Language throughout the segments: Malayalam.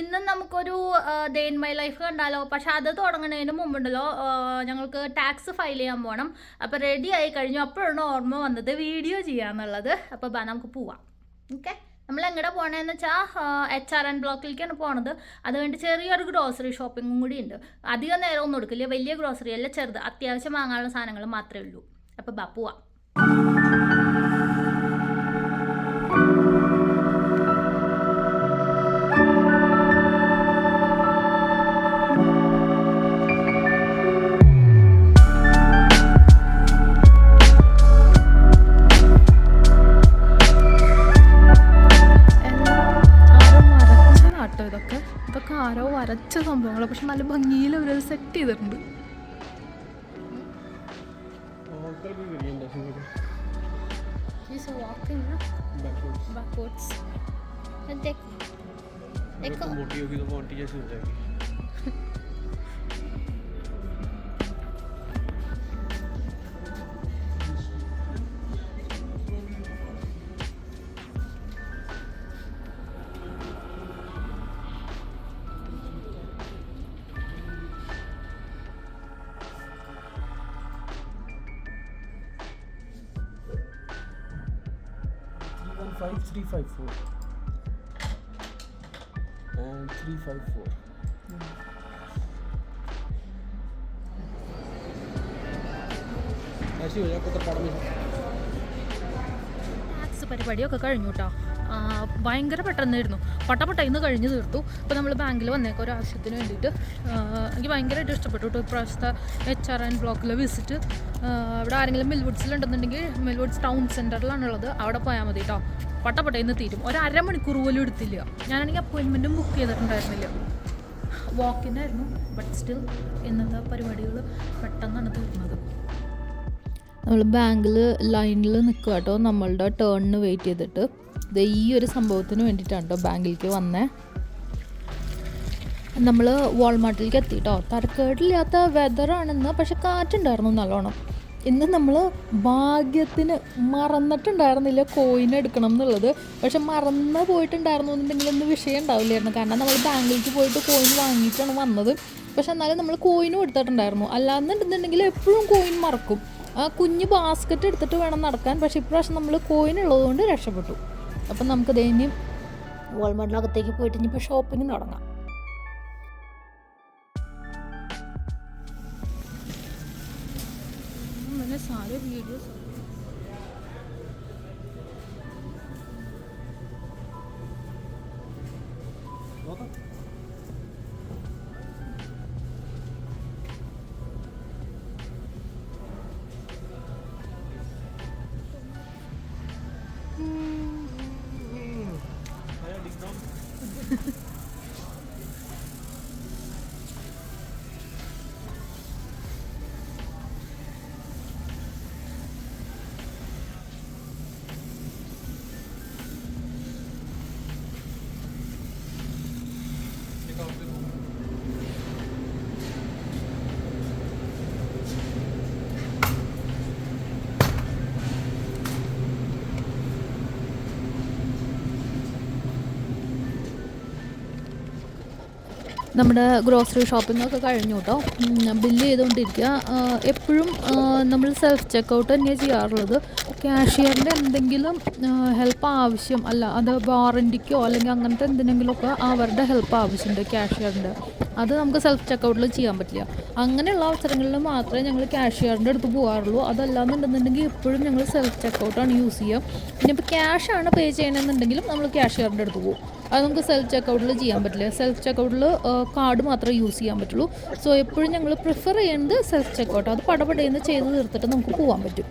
ഇന്നും നമുക്കൊരു ഡേ ഇൻ മൈ ലൈഫ് കണ്ടാലോ. പക്ഷെ അത് തുടങ്ങുന്നതിന് മുമ്പുണ്ടല്ലോ ഞങ്ങൾക്ക് ടാക്സ് ഫയൽ ചെയ്യാൻ പോകണം. അപ്പോൾ റെഡി ആയി കഴിഞ്ഞു. അപ്പോഴാണ് ഓർമ്മ വന്നത് വീഡിയോ ചെയ്യാന്നുള്ളത്. അപ്പോൾ നമുക്ക് പോവാം. ഓക്കെ, നമ്മൾ എങ്ങടെ പോകണമെന്ന് വെച്ചാൽ HRN ബ്ലോക്കിലേക്കാണ് പോണത്. അത് കഴിഞ്ഞിട്ട് ചെറിയൊരു ഗ്രോസറി ഷോപ്പിങ്ങും കൂടി ഉണ്ട്. അധികം നേരമൊന്നും എടുക്കില്ല, വലിയ ഗ്രോസറി അല്ല, ചെറുത് അത്യാവശ്യം വാങ്ങാനുള്ള സാധനങ്ങൾ മാത്രമേ ഉള്ളൂ. അപ്പോൾ പോവാം. ഇതൊക്കെ ആരോ വരച്ച സംഭവങ്ങൾ, പക്ഷെ നല്ല ഭംഗിയിൽ അവരത് സെറ്റ് ചെയ്തിട്ടുണ്ട്. Five 354 and 354. ऐसी हो जाए को तो पढ़ में ടാക്സ് പരിപാടിയൊക്കെ കഴിഞ്ഞു കേട്ടോ. ഭയങ്കര പെട്ടെന്നായിരുന്നു, പട്ട ഇന്ന് കഴിഞ്ഞ് തീർത്തു. ഇപ്പോൾ നമ്മൾ ബാങ്കിൽ വന്നേക്കാം ഒരു ആവശ്യത്തിന് വേണ്ടിയിട്ട്. എനിക്ക് ഭയങ്കരമായിട്ട് ഇഷ്ടപ്പെട്ടു കേട്ടോ ഇപ്രാവശ്യത്തെ HRN ബ്ലോക്കിലെ വിസിറ്റ്. ഇവിടെ ആരെങ്കിലും മിൽവുഡ്സിലുണ്ടെന്നുണ്ടെങ്കിൽ മിൽവുഡ്സ് ടൗൺ സെൻറ്ററിലാണുള്ളത്, അവിടെ പോയാൽ മതി കേട്ടോ. പട്ട ഇന്ന് തീരും. ഒരു അരമണിക്കൂർ പോലും എടുത്തില്ല. ഞാനാണെങ്കിൽ അപ്പോയിൻമെൻറ്റും ബുക്ക് ചെയ്തിട്ടുണ്ടായിരുന്നില്ല, വാക്കിനായിരുന്നു. ബട്ട് സ്റ്റിൽ ഇന്നത്തെ പരിപാടികൾ പെട്ടെന്നാണ് തീർന്നത്. നമ്മൾ ബാങ്കിൽ ലൈനിൽ നിൽക്കുക കേട്ടോ, നമ്മളുടെ ടേണിന് വെയിറ്റ് ചെയ്തിട്ട്. ഇത് ഈ ഒരു സംഭവത്തിന് വേണ്ടിയിട്ടാണ് കേട്ടോ ബാങ്കിലേക്ക് വന്നേ. നമ്മൾ വാൾമാർട്ടിലേക്ക് എത്തി കേട്ടോ. തരക്കേടില്ലാത്ത വെതറാണെന്ന്, പക്ഷെ കാറ്റുണ്ടായിരുന്നു നല്ലോണം. ഇന്ന് നമ്മൾ ഭാഗ്യത്തിന് മറന്നിട്ടുണ്ടായിരുന്നില്ല കോയിൻ എടുക്കണം എന്നുള്ളത്. പക്ഷെ മറന്ന് പോയിട്ടുണ്ടായിരുന്നു എന്നുണ്ടെങ്കിൽ ഒന്നും വിഷയം ഉണ്ടാവില്ലായിരുന്നു, കാരണം നമ്മൾ ബാങ്കിലേക്ക് പോയിട്ട് കോയിൻ വാങ്ങിയിട്ടാണ് വന്നത്. പക്ഷെ എന്നാലും നമ്മൾ കോയിനും എടുത്തിട്ടുണ്ടായിരുന്നു. അല്ലാന്നുണ്ടെന്നുണ്ടെങ്കിൽ എപ്പോഴും കോയിൻ മറക്കും. ആ കുഞ്ഞ് ബാസ്ക്കറ്റ് എടുത്തിട്ട് വേണം നടക്കാൻ. പക്ഷേ ഇപ്രാവശ്യം നമ്മൾ കോയിൻ ഉള്ളതുകൊണ്ട് രക്ഷപ്പെട്ടു. അപ്പം നമുക്ക് ഇനിയും വാൾമാർട്ടിനകത്തേക്ക് പോയിട്ട് ഇനിയിപ്പോൾ ഷോപ്പിംഗ് തുടങ്ങാം. मैंने सारे वीडियोस നമ്മുടെ ഗ്രോസറി ഷോപ്പിംഗ് ഒക്കെ കഴിഞ്ഞു കേട്ടോ. ബില്ല് ചെയ്തുകൊണ്ടിരിക്കുക. എപ്പോഴും നമ്മൾ സെൽഫ് ചെക്കൗട്ട് തന്നെയാണ് ചെയ്യാറുള്ളത്. ക്യാഷിയറിൻ്റെ എന്തെങ്കിലും ഹെൽപ്പ് ആവശ്യം, അല്ല അത് വാറൻറ്റിക്കോ അല്ലെങ്കിൽ അങ്ങനത്തെ എന്തിനെങ്കിലുമൊക്കെ അവരുടെ ഹെൽപ്പ് ആവശ്യമുണ്ട് ക്യാഷിയറിൻ്റെ, അത് നമുക്ക് സെൽഫ് ചെക്കൗട്ടിൽ ചെയ്യാൻ പറ്റില്ല. അങ്ങനെയുള്ള അവസരങ്ങളിൽ മാത്രമേ ഞങ്ങൾ ക്യാഷിയറിൻ്റെ അടുത്ത് പോകാറുള്ളൂ. അതല്ലാന്നുണ്ടെന്നുണ്ടെങ്കിൽ എപ്പോഴും ഞങ്ങൾ സെൽഫ് ചെക്കൗട്ടാണ് യൂസ് ചെയ്യുക. ഇനിയിപ്പോൾ ക്യാഷാണ് പേ ചെയ്യണമെന്നുണ്ടെങ്കിലും നമ്മൾ ക്യാഷിയറിൻ്റെ അടുത്ത് പോകും. അത് നമുക്ക് സെൽഫ് ചെക്കൗട്ടിൽ ചെയ്യാൻ പറ്റില്ല. സെൽഫ് ചെക്കൗട്ടിൽ കാർഡ് മാത്രമേ യൂസ് ചെയ്യാൻ പറ്റുള്ളൂ. സോ എപ്പോഴും ഞങ്ങൾ പ്രിഫർ ചെയ്യുന്നത് സെൽഫ് ചെക്കൗട്ട്. അത് പടപടയെന്ന് ചെയ്ത് തീർത്തിട്ട് നമുക്ക് പോകാൻ പറ്റും.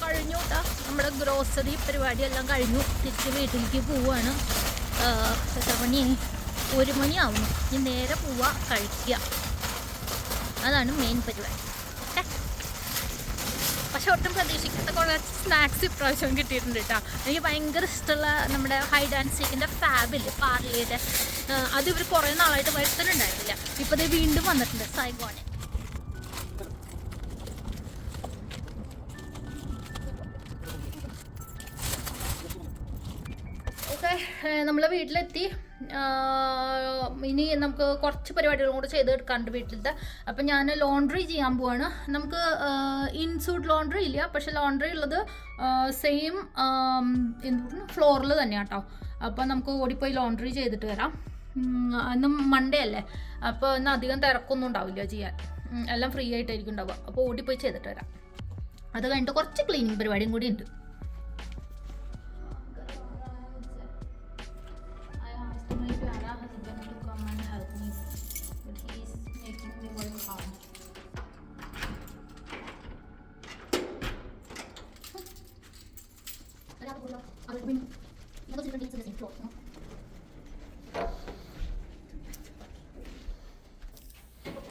കഴിഞ്ഞു കേട്ടോ, നമ്മുടെ ഗ്രോസറി പരിപാടിയെല്ലാം കഴിഞ്ഞു. തിരിച്ച് വീട്ടിലേക്ക് പോവുകയാണ്. എത്ര മണിയായി? 1 മണിയാവുന്നു. ഇനി നേരെ പോവുക, കഴിക്കുക. അതാണ് മെയിൻ പരിപാടി. പക്ഷെ ഒട്ടും പ്രതീക്ഷിക്കാത്ത കുറേ സ്നാക്സ് ഇപ്രാവശ്യം കിട്ടിയിട്ടുണ്ട് കേട്ടോ. എനിക്ക് ഭയങ്കര ഇഷ്ടമുള്ള നമ്മുടെ ഹൈഡ് ആൻഡ് സീക്കിൻ്റെ ഫാബില് പാർലിയുടെ, അത് ഇവർ കുറേ നാളായിട്ട് വരുത്തുന്നുണ്ടായിരുന്നില്ല. ഇപ്പോൾ ഇത് വീണ്ടും വന്നിട്ടുണ്ട് സൈഗോണെ. ഓക്കെ, നമ്മളെ വീട്ടിലെത്തി. ഇനി നമുക്ക് കുറച്ച് പരിപാടികളും കൂടെ ചെയ്തെടുക്കാണ്ട് വീട്ടിലത്തെ. അപ്പം ഞാൻ ലോണ്ട്രി ചെയ്യാൻ പോവാണ്. നമുക്ക് ഇൻസൂട്ട് ലോണ്ട്രി ഇല്ല, പക്ഷെ ലോണ്ട്രി ഉള്ളത് സെയിം ഫ്ലോറിൽ തന്നെയാണ് കേട്ടോ. അപ്പോൾ നമുക്ക് ഓടിപ്പോയി ലോണ്ട്രി ചെയ്തിട്ട് വരാം. ഇന്ന് മൺഡേ അല്ലേ, അപ്പോൾ ഇന്ന് അധികം തിരക്കൊന്നും ഉണ്ടാവില്ല ചെയ്യാൻ, എല്ലാം ഫ്രീ ആയിട്ടായിരിക്കും ഉണ്ടാവുക. അപ്പോൾ ഓടിപ്പോയി ചെയ്തിട്ട് വരാം. അത് കഴിഞ്ഞിട്ട് കുറച്ച് ക്ലീനിങ് പരിപാടിയും കൂടി ഉണ്ട്.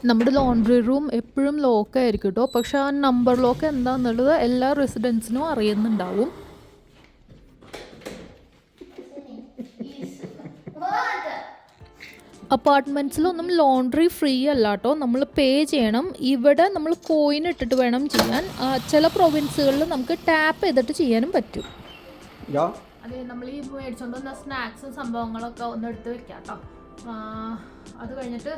നമ്മുടെ ലോണ്ട്രി റൂം എപ്പോഴും ലോക്കായിരിക്കും കേട്ടോ. പക്ഷെ ആ നമ്പർ ലോക്ക് എന്താണെന്നുള്ളത് എല്ലാ റെസിഡൻസിനും അറിയുന്നുണ്ടാവും. അപ്പാർട്ട്മെൻറ്റ്സിലൊന്നും ലോണ്ട്രി ഫ്രീ അല്ല കേട്ടോ, നമ്മൾ പേ ചെയ്യണം. ഇവിടെ നമ്മൾ കോയിൻ ഇട്ടിട്ട് വേണം ചെയ്യാൻ. ചില പ്രൊവിൻസുകളിൽ നമുക്ക് ടാപ്പ് ചെയ്തിട്ട് ചെയ്യാനും പറ്റും. അതെ, നമ്മൾ ഈ മേടിച്ചുകൊണ്ട് വന്ന സ്നാക്സും സംഭവങ്ങളൊക്കെ ഒന്ന് എടുത്ത് വെക്കാം കേട്ടോ. അത് കഴിഞ്ഞിട്ട്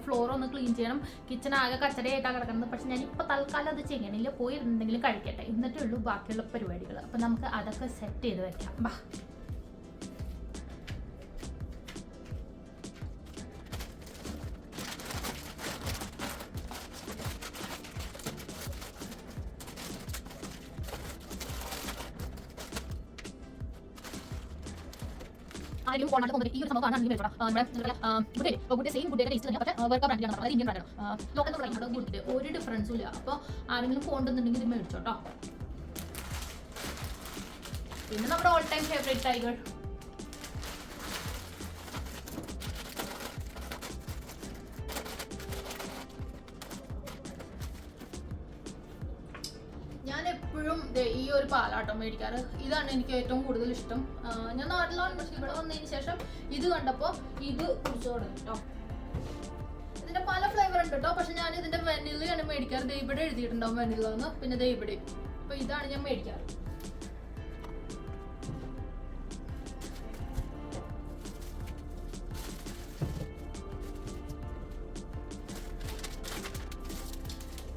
ഫ്ലോർ ഒന്ന് ക്ലീൻ ചെയ്യണം. കിച്ചൺ ആകെ കച്ചടയായിട്ടാണ് കിടക്കുന്നത്. പക്ഷെ ഞാനിപ്പോൾ തൽക്കാലം അത് ചെയ്യണില്ല, പോയി എന്തെങ്കിലും കഴിക്കട്ടെ, എന്നിട്ടേ ഉള്ളൂ ബാക്കിയുള്ള പരിപാടികൾ. അപ്പം നമുക്ക് അതൊക്കെ സെറ്റ് ചെയ്ത് വെക്കാം. ബാ. ആരെങ്കിലും ഫോണായിട്ട് തോന്നുന്നത് ഈ ഒരു സംഭവമാണ് സെയിം ഗുഡ് ടേസ്റ്റ് തന്നെ, പക്ഷേ വർക്ക ബ്രാൻഡിലാണ്, അതായത് ഇന്ത്യൻ ബ്രാൻഡാണ്. ലോക്കൽ പറയുന്നത് ഒരു ഡിഫറൻസും ഇല്ല. അപ്പോൾ ആരെങ്കിലും പോകണ്ടെന്നുണ്ടെങ്കിൽ ഇത് മേടിച്ചോ കേട്ടോ. പിന്നെ നമ്മുടെ ഓൾ ടൈം ഫേവറേറ്റ് ടൈഗർ. ഞാൻ എപ്പോഴും ഈ ഒരു പാലാട്ടം മേടിക്കാറ്. ഇതാണ് എനിക്ക് ഏറ്റവും കൂടുതൽ ഇഷ്ടം. ഞാൻ നാട്ടിലാണ്, പക്ഷെ ഇവിടെ വന്നതിന് ശേഷം ഇത് കണ്ടപ്പോൾ ഇത് കുടിച്ചു തുടങ്ങി കേട്ടോ. ഇതിന്റെ പല ഫ്ലേവർ ഉണ്ട് കേട്ടോ, പക്ഷെ ഞാൻ ഇതിന്റെ വെനിലയാണ് മേടിക്കാറ്. ദേ ഇവിടെ എഴുതിയിട്ടുണ്ടാവും വെനില എന്ന്, പിന്നെ ദേ ഇവിടെ. അപ്പൊ ഇതാണ് ഞാൻ മേടിക്കാറ്.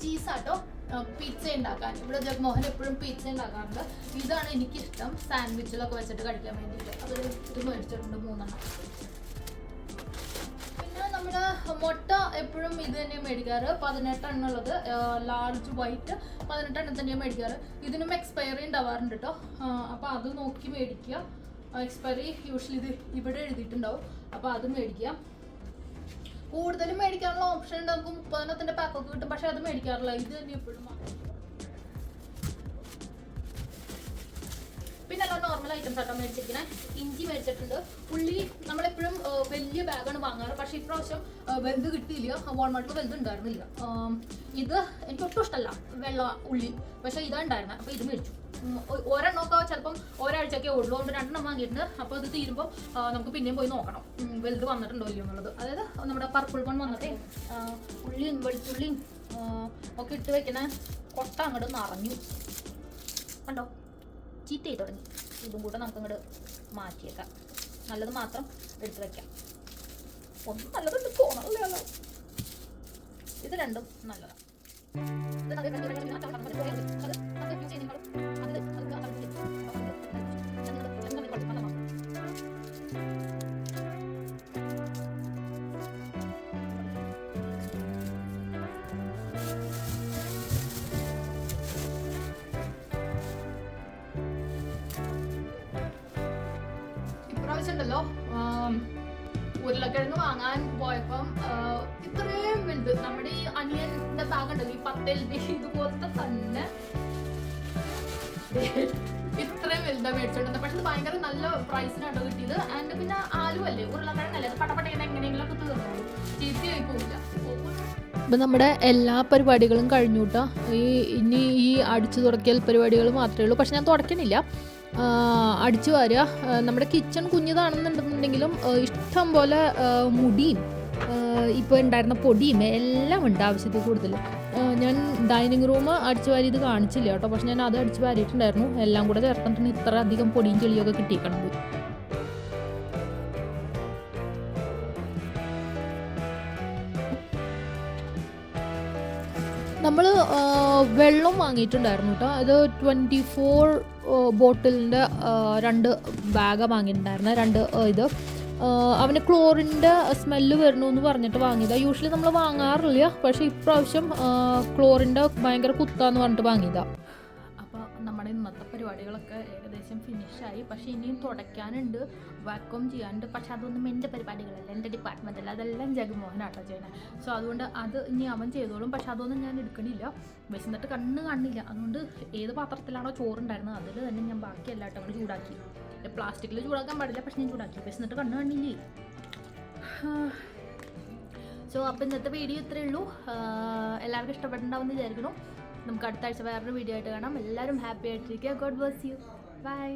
ചീസാട്ടോ പിസ്സ ഉണ്ടാക്കാൻ. ഇവിടെ ജഗ്മോഹൻ എപ്പോഴും പിസ്സ ഉണ്ടാക്കാറുണ്ട്. ഇതാണ് എനിക്കിഷ്ടം, സാൻഡ്വിച്ചിലൊക്കെ വെച്ചിട്ട് കഴിക്കാൻ വേണ്ടിയിട്ട്. അതൊരു ഇത് മേടിച്ചിട്ടുണ്ട് 3 എണ്ണം. പിന്നെ നമ്മുടെ മുട്ട എപ്പോഴും ഇത് തന്നെയാണ് മേടിക്കാറ്. 18 എണ്ണം ഉള്ളത്, ലാർജ് വൈറ്റ് 18 എണ്ണം തന്നെയാണ് മേടിക്കാറ്. ഇതിനും എക്സ്പയറി ഉണ്ടാവാറുണ്ട് കേട്ടോ. അപ്പോൾ അത് നോക്കി മേടിക്കുക. എക്സ്പയറി യൂഷ്വലി ഇത് ഇവിടെ എഴുതിയിട്ടുണ്ടാവും, അപ്പോൾ അത് മേടിക്കുക. കൂടുതലും മേടിക്കാനുള്ള ഓപ്ഷൻ ഉണ്ട്. നമുക്ക് 30 എണ്ണത്തിന്റെ പാക്കൊക്കെ കിട്ടും, പക്ഷെ അത് മേടിക്കാറില്ല. ഇത് തന്നെ എപ്പോഴും. പിന്നെ എല്ലാം നോർമൽ ഐറ്റംസ് ആട്ടോ മേടിച്ചിരിക്കുന്നത്. ഇഞ്ചി മേടിച്ചിട്ടുണ്ട്. ഉള്ളി നമ്മളെപ്പോഴും വലിയ ബാഗാണ് വാങ്ങാറ്, പക്ഷെ ഇപ്രാവശ്യം വലുത് കിട്ടിയില്ല. വാൾമാർട്ടിൽ വലുത് ഉണ്ടായിരുന്നില്ല. ഇത് എനിക്ക് ഒട്ടും ഇഷ്ടമല്ല വെള്ള ഉള്ളി, പക്ഷെ ഇതാ ഉണ്ടായിരുന്നത്. അപ്പോൾ ഇത് മേടിച്ചു. ഒരെണ്ണമൊക്കെ ചിലപ്പം ഒരാഴ്ചയൊക്കെ ഉള്ളൂ, കൊണ്ട് 2 എണ്ണം വാങ്ങിയിട്ടുണ്ട്. അപ്പോൾ ഇത് തീരുമ്പോൾ നമുക്ക് പിന്നെയും പോയി നോക്കണം വലുത് വന്നിട്ടുണ്ടോ ഇല്ലയോ എന്നുള്ളത്. അതായത് നമ്മുടെ പർപ്പിൾ വൺ വന്നിട്ടേ ഉള്ളിയും വെളുത്തുള്ളിയും ഒക്കെ ഇട്ട് വെക്കണ കൊട്ട അങ്ങോട്ട് നിറഞ്ഞു കണ്ടോ, ചീത്തയായി തുടങ്ങി. ഇതും കൂടെ നമുക്ക് അങ്ങോട്ട് മാറ്റിയേക്കാം. നല്ലത് മാത്രം എടുത്ത് വെക്കാം. ഒന്നും നല്ലതുണ്ട് തോന്നണല്ലോ. ഇത് രണ്ടും നല്ലതാണ്. ഇപ്രാവശ്യമുണ്ടല്ലോ ഉരുളക്കിഴങ്ങ് വാങ്ങാൻ പോയപ്പം ഇത്രയും വലുത് നമ്മുടെ ഈ അനിയന്റെ ബാഗ് ഉണ്ടല്ലോ, ഈ 10 LB ഇതുപോലത്തെ തന്നെ ഇത്രയും വലുതാ മേടിച്ചോണ്ടിരുന്നത്. പക്ഷെ ഇത് ഭയങ്കര നല്ല പ്രൈസിനാട്ടോ കിട്ടിയത്. ആൻഡ് പിന്നെ ആലുവല്ലേ, ഉരുളക്കിഴങ്ങല്ലേ, അത് പട്ടപ്പട്ടങ്ങനെ എങ്ങനെയെങ്കിലും ഒക്കെ തീർന്നു, ചീത്തയായി പോവില്ല. ഇപ്പം നമ്മുടെ എല്ലാ പരിപാടികളും കഴിഞ്ഞു കേട്ടോ. ഇനി ഈ അടിച്ചു തുടക്കൽ പരിപാടികൾ മാത്രമേ ഉള്ളൂ. പക്ഷെ ഞാൻ തുടക്കണില്ല, അടിച്ചു വാരുക. നമ്മുടെ കിച്ചൺ കുഞ്ഞിതാണെന്നുണ്ടെന്നുണ്ടെങ്കിലും ഇഷ്ടം പോലെ മുടിയും ഇപ്പോൾ ഉണ്ടായിരുന്ന പൊടിയും എല്ലാം ഉണ്ട് ആവശ്യത്തിൽ കൂടുതൽ. ഞാൻ ഡൈനിങ് റൂം അടിച്ചു വാരിയത് കാണിച്ചില്ല കേട്ടോ, പക്ഷെ ഞാൻ അത് അടിച്ചു വാരിയിട്ടുണ്ടായിരുന്നു. എല്ലാം കൂടെ ചേർത്തിട്ടാണ് ഇത്ര അധികം പൊടിയും ചെളിയൊക്കെ കിട്ടിയിരിക്കണത്. നമ്മൾ വെള്ളം വാങ്ങിയിട്ടുണ്ടായിരുന്നു കേട്ടോ. അത് 24 ബോട്ടിലിൻ്റെ 2 ബാഗാണ് വാങ്ങിയിട്ടുണ്ടായിരുന്നത്. 2 ഇത് അവന് ക്ലോറിൻ്റെ സ്മെല്ല് വരുന്നു എന്ന് പറഞ്ഞിട്ട് വാങ്ങിയതാണ്. യൂഷ്വലി നമ്മൾ വാങ്ങാറില്ല, പക്ഷേ ഇപ്രാവശ്യം ക്ലോറിൻ്റെ ഭയങ്കര കുത്താന്ന് പറഞ്ഞിട്ട് വാങ്ങിയതാണ്. അപ്പോൾ നമ്മുടെ ഇന്നത്തെ പരിപാടികളൊക്കെ ഏകദേശം ഫിനിഷായി. പക്ഷേ ഇനിയും തുടയ്ക്കാനുണ്ട്, വാക്വം ചെയ്യാനുണ്ട്. പക്ഷെ അതൊന്നും എൻ്റെ പരിപാടികളല്ല, എൻ്റെ ഡിപ്പാർട്ട്മെൻറ്റല്ല, അതെല്ലാം ജഗമോഹനാട്ടോ ചെയ്യണത്. സോ അതുകൊണ്ട് അത് ഇനി അവൻ ചെയ്തോളും. പക്ഷെ അതൊന്നും ഞാൻ എടുക്കണില്ല, വിശന്നിട്ട് കണ്ണ് കാണില്ല. അതുകൊണ്ട് ഏത് പാത്രത്തിലാണോ ചോറുണ്ടായിരുന്നത് അതിൽ തന്നെ ഞാൻ ബാക്കി എല്ലായിട്ടും അങ്ങോട്ട് ചൂടാക്കി. പ്ലാസ്റ്റിക്കിൽ ചൂടാക്കാൻ പാടില്ല, പക്ഷെ ഞാൻ ചൂടാക്കി. വിശന്നിട്ട് കണ്ണ് കാണില്ലേ. സോ അപ്പോൾ ഇന്നത്തെ വീഡിയോ ഇത്രയേ ഉള്ളൂ. എല്ലാവർക്കും ഇഷ്ടപ്പെട്ടിട്ടുണ്ടാവുമെന്ന് വിചാരിക്കണം. നമുക്ക് അടുത്ത ആഴ്ച വേറൊരു വീഡിയോ ആയിട്ട് കാണാം. എല്ലാവരും ഹാപ്പി ആയിട്ടിരിക്കുക. God bless you. ബൈ.